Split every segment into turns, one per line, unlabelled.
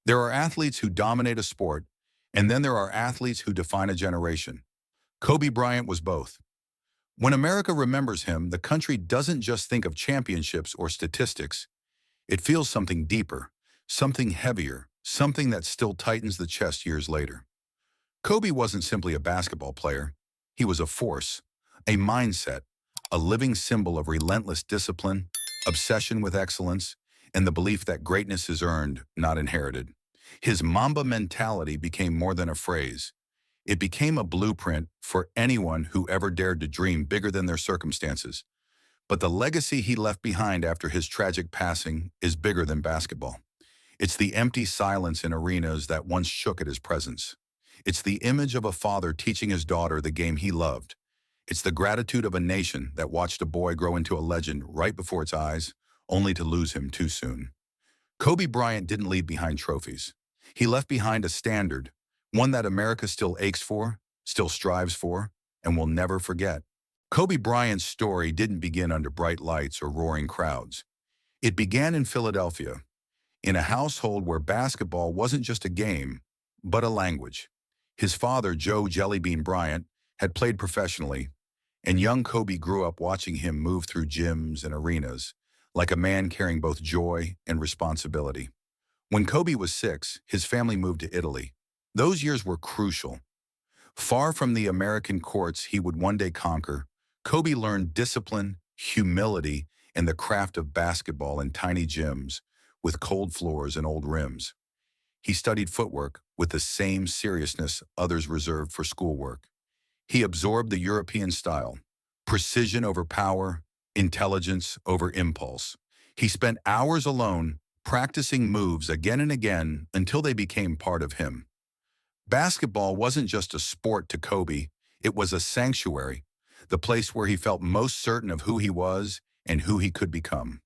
There are athletes who dominate a sport, and then there are athletes who define a generation. Kobe Bryant was both. When America remembers him, the country doesn't just think of championships or statistics. It feels something deeper, something heavier, something that still tightens the chest years later. Kobe wasn't simply a basketball player. He was a force, a mindset, a living symbol of relentless discipline, obsession with excellence, and the belief that greatness is earned, not inherited. His Mamba mentality became more than a phrase. It became a blueprint for anyone who ever dared to dream bigger than their circumstances. But the legacy he left behind after his tragic passing is bigger than basketball. It's the empty silence in arenas that once shook at his presence. It's the image of a father teaching his daughter the game he loved. It's the gratitude of a nation that watched a boy grow into a legend right before its eyes, only to lose him too soon. Kobe Bryant didn't leave behind trophies. He left behind a standard, one that America still aches for, still strives for, and will never forget. Kobe Bryant's story didn't begin under bright lights or roaring crowds. It began in Philadelphia, in a household where basketball wasn't just a game, but a language. His father, Joe Jellybean Bryant, had played professionally, and young Kobe grew up watching him move through gyms and arenas, like a man carrying both joy and responsibility. When Kobe was 6, his family moved to Italy. Those years were crucial. Far from the American courts he would one day conquer, Kobe learned discipline, humility, and the craft of basketball in tiny gyms with cold floors and old rims. He studied footwork with the same seriousness others reserved for schoolwork. He absorbed the European style, precision over power, intelligence over impulse. He spent hours alone practicing moves again and again until they became part of him. Basketball wasn't just a sport to Kobe, it was a sanctuary, the place where he felt most certain of who he was and who he could become.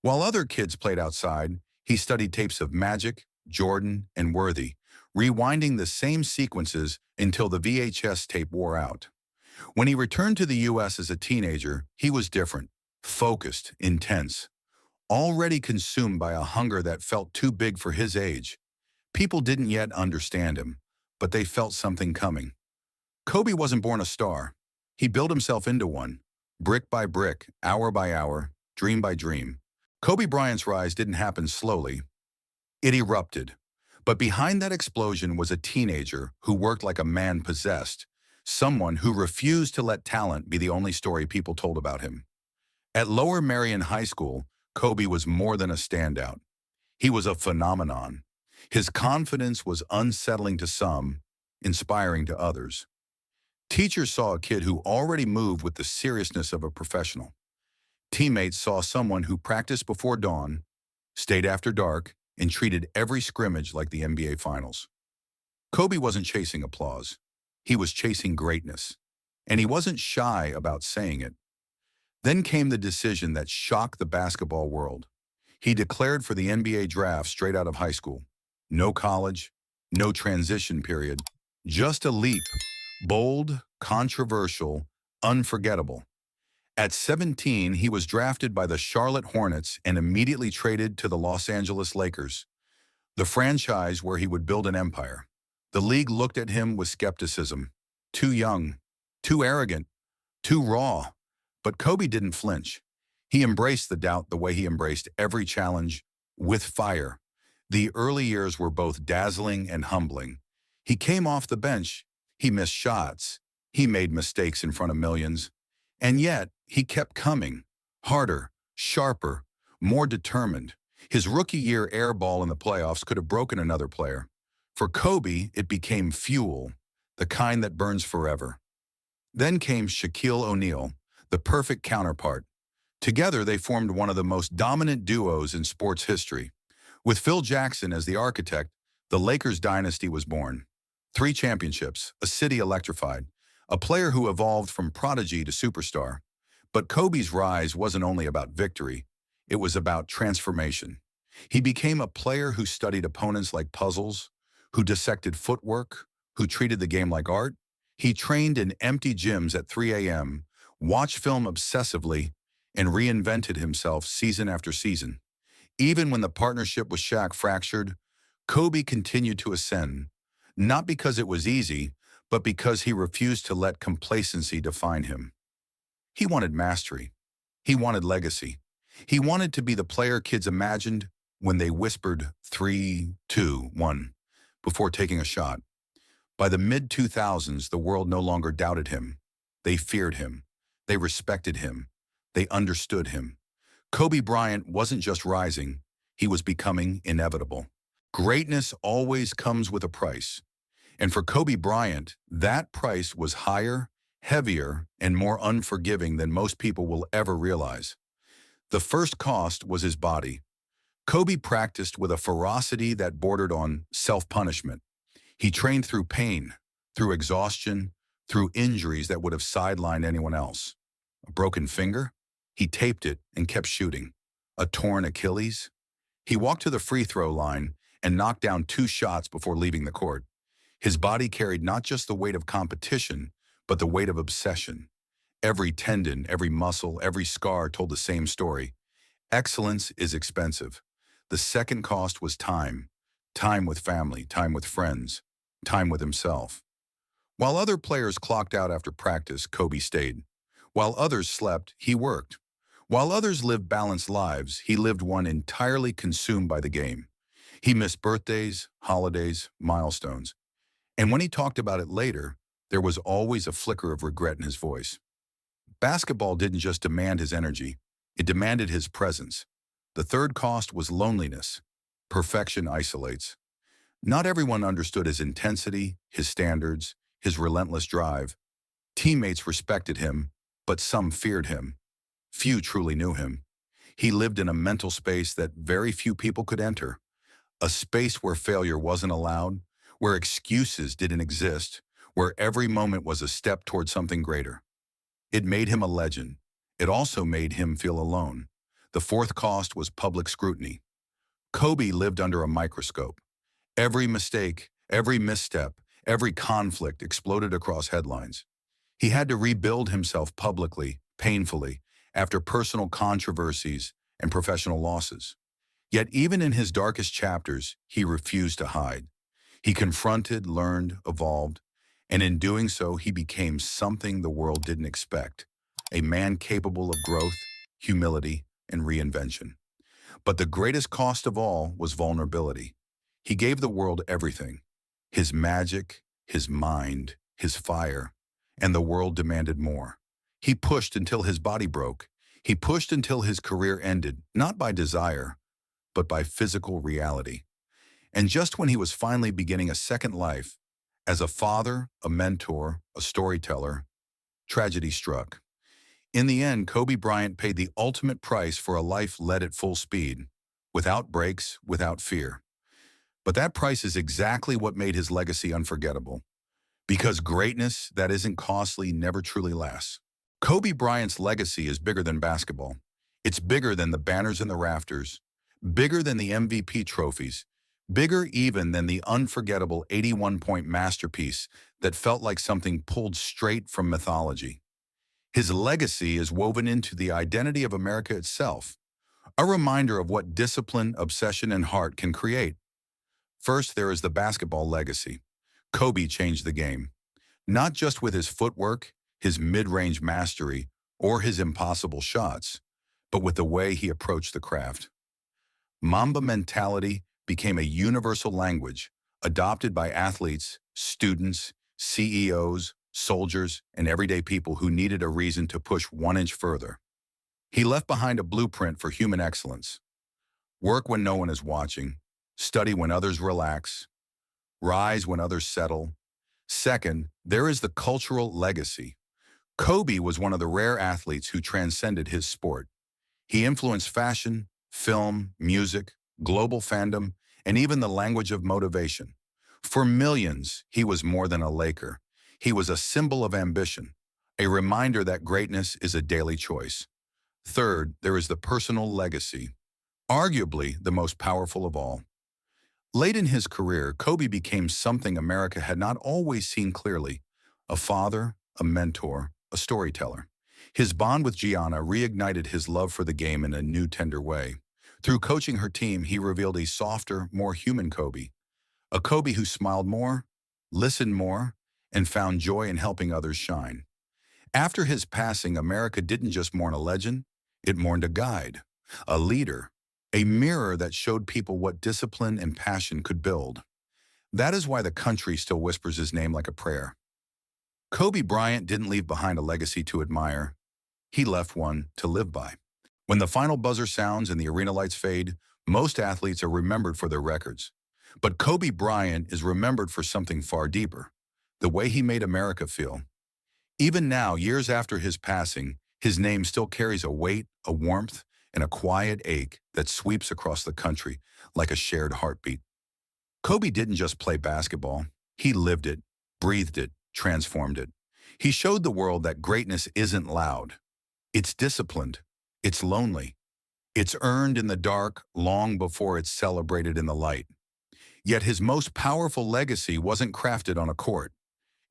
While other kids played outside, he studied tapes of Magic, Jordan, and Worthy, rewinding the same sequences until the VHS tape wore out. When he returned to the U.S. as a teenager, he was different, focused, intense, already consumed by a hunger that felt too big for his age. People didn't yet understand him, but they felt something coming. Kobe wasn't born a star. He built himself into one, brick by brick, hour by hour, dream by dream. Kobe Bryant's rise didn't happen slowly. It erupted. But behind that explosion was a teenager who worked like a man possessed, someone who refused to let talent be the only story people told about him. At Lower Merion High School, Kobe was more than a standout. He was a phenomenon. His confidence was unsettling to some, inspiring to others. Teachers saw a kid who already moved with the seriousness of a professional. Teammates saw someone who practiced before dawn, stayed after dark, and treated every scrimmage like the NBA Finals. Kobe wasn't chasing applause. He was chasing greatness. And he wasn't shy about saying it. Then came the decision that shocked the basketball world. He declared for the NBA draft straight out of high school. No college, no transition period, just a leap. Bold, controversial, unforgettable. At 17, he was drafted by the Charlotte Hornets and immediately traded to the Los Angeles Lakers, the franchise where he would build an empire. The league looked at him with skepticism. Too young, too arrogant, too raw. But Kobe didn't flinch. He embraced the doubt the way he embraced every challenge, with fire. The early years were both dazzling and humbling. He came off the bench. He missed shots. He made mistakes in front of millions. And yet, he kept coming, harder, sharper, more determined. His rookie year air ball in the playoffs could have broken another player. For Kobe, it became fuel, the kind that burns forever. Then came Shaquille O'Neal, the perfect counterpart. Together, they formed one of the most dominant duos in sports history. With Phil Jackson as the architect, the Lakers dynasty was born. 3 championships, a city electrified, a player who evolved from prodigy to superstar. But Kobe's rise wasn't only about victory, it was about transformation. He became a player who studied opponents like puzzles, who dissected footwork, who treated the game like art. He trained in empty gyms at 3 a.m., watched film obsessively, and reinvented himself season after season. Even when the partnership with Shaq fractured, Kobe continued to ascend, not because it was easy, but because he refused to let complacency define him. He wanted mastery. He wanted legacy. He wanted to be the player kids imagined when they whispered 3, 2, 1 before taking a shot. By the mid-2000s, the world no longer doubted him. They feared him. They respected him. They understood him. Kobe Bryant wasn't just rising, he was becoming inevitable. Greatness always comes with a price. And for Kobe Bryant, that price was higher, heavier, and more unforgiving than most people will ever realize. The first cost was his body. Kobe practiced with a ferocity that bordered on self-punishment. He trained through pain, through exhaustion, through injuries that would have sidelined anyone else. A broken finger? He taped it and kept shooting. A torn Achilles? He walked to the free throw line and knocked down 2 shots before leaving the court. His body carried not just the weight of competition, but the weight of obsession. Every tendon, every muscle, every scar told the same story. Excellence is expensive. The second cost was time. Time with family, time with friends, time with himself. While other players clocked out after practice, Kobe stayed. While others slept, he worked. While others lived balanced lives, he lived one entirely consumed by the game. He missed birthdays, holidays, milestones. And when he talked about it later, there was always a flicker of regret in his voice. Basketball didn't just demand his energy, it demanded his presence. The third cost was loneliness. Perfection isolates. Not everyone understood his intensity, his standards, his relentless drive. Teammates respected him, but some feared him. Few truly knew him. He lived in a mental space that very few people could enter. A space where failure wasn't allowed, where excuses didn't exist, where every moment was a step toward something greater. It made him a legend. It also made him feel alone. The fourth cost was public scrutiny. Kobe lived under a microscope. Every mistake, every misstep, every conflict exploded across headlines. He had to rebuild himself publicly, painfully, after personal controversies and professional losses. Yet even in his darkest chapters, he refused to hide. He confronted, learned, evolved, and in doing so, he became something the world didn't expect, a man capable of growth, humility, and reinvention. But the greatest cost of all was vulnerability. He gave the world everything, his magic, his mind, his fire, and the world demanded more. He pushed until his body broke. He pushed until his career ended, not by desire, but by physical reality. And just when he was finally beginning a second life, as a father, a mentor, a storyteller, tragedy struck. In the end, Kobe Bryant paid the ultimate price for a life led at full speed, without breaks, without fear. But that price is exactly what made his legacy unforgettable. Because greatness that isn't costly never truly lasts. Kobe Bryant's legacy is bigger than basketball. It's bigger than the banners in the rafters, bigger than the MVP trophies, bigger even than the unforgettable 81-point masterpiece that felt like something pulled straight from mythology. His legacy is woven into the identity of America itself, a reminder of what discipline, obsession, and heart can create. First, there is the basketball legacy. Kobe changed the game, not just with his footwork, his mid-range mastery, or his impossible shots, but with the way he approached the craft. Mamba mentality became a universal language adopted by athletes, students, CEOs, soldiers, and everyday people who needed a reason to push 1 inch further. He left behind a blueprint for human excellence. Work when no one is watching, study when others relax, rise when others settle. Second, there is the cultural legacy. Kobe was one of the rare athletes who transcended his sport. He influenced fashion, film, music, global fandom, and even the language of motivation. For millions, he was more than a Laker. He was a symbol of ambition, a reminder that greatness is a daily choice. Third, there is the personal legacy, arguably the most powerful of all. Late in his career, Kobe became something America had not always seen clearly: a father, a mentor, a storyteller. His bond with Gianna reignited his love for the game in a new, tender way. Through coaching her team, he revealed a softer, more human Kobe, A Kobe who smiled more, listened more, and found joy in helping others shine. After his passing, America didn't just mourn a legend, it mourned a guide, a leader, a mirror that showed people what discipline and passion could build. That is why the country still whispers his name like a prayer. Kobe Bryant didn't leave behind a legacy to admire. He left one to live by. When the final buzzer sounds and the arena lights fade, most athletes are remembered for their records. But Kobe Bryant is remembered for something far deeper, the way he made America feel. Even now, years after his passing, his name still carries a weight, a warmth, and a quiet ache that sweeps across the country like a shared heartbeat. Kobe didn't just play basketball. He lived it, breathed it, transformed it. He showed the world that greatness isn't loud. It's disciplined. It's lonely. It's earned in the dark long before it's celebrated in the light. Yet his most powerful legacy wasn't crafted on a court.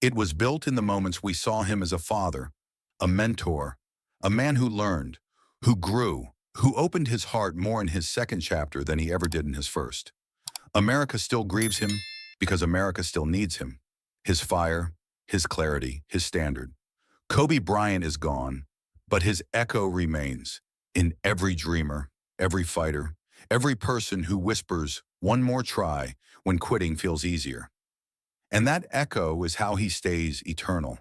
It was built in the moments we saw him as a father, a mentor, a man who learned, who grew, who opened his heart more in his second chapter than he ever did in his first. America still grieves him because America still needs him. His fire, his clarity, his standard. Kobe Bryant is gone, but his echo remains in every dreamer, every fighter, every person who whispers one more try when quitting feels easier. And that echo is how he stays eternal.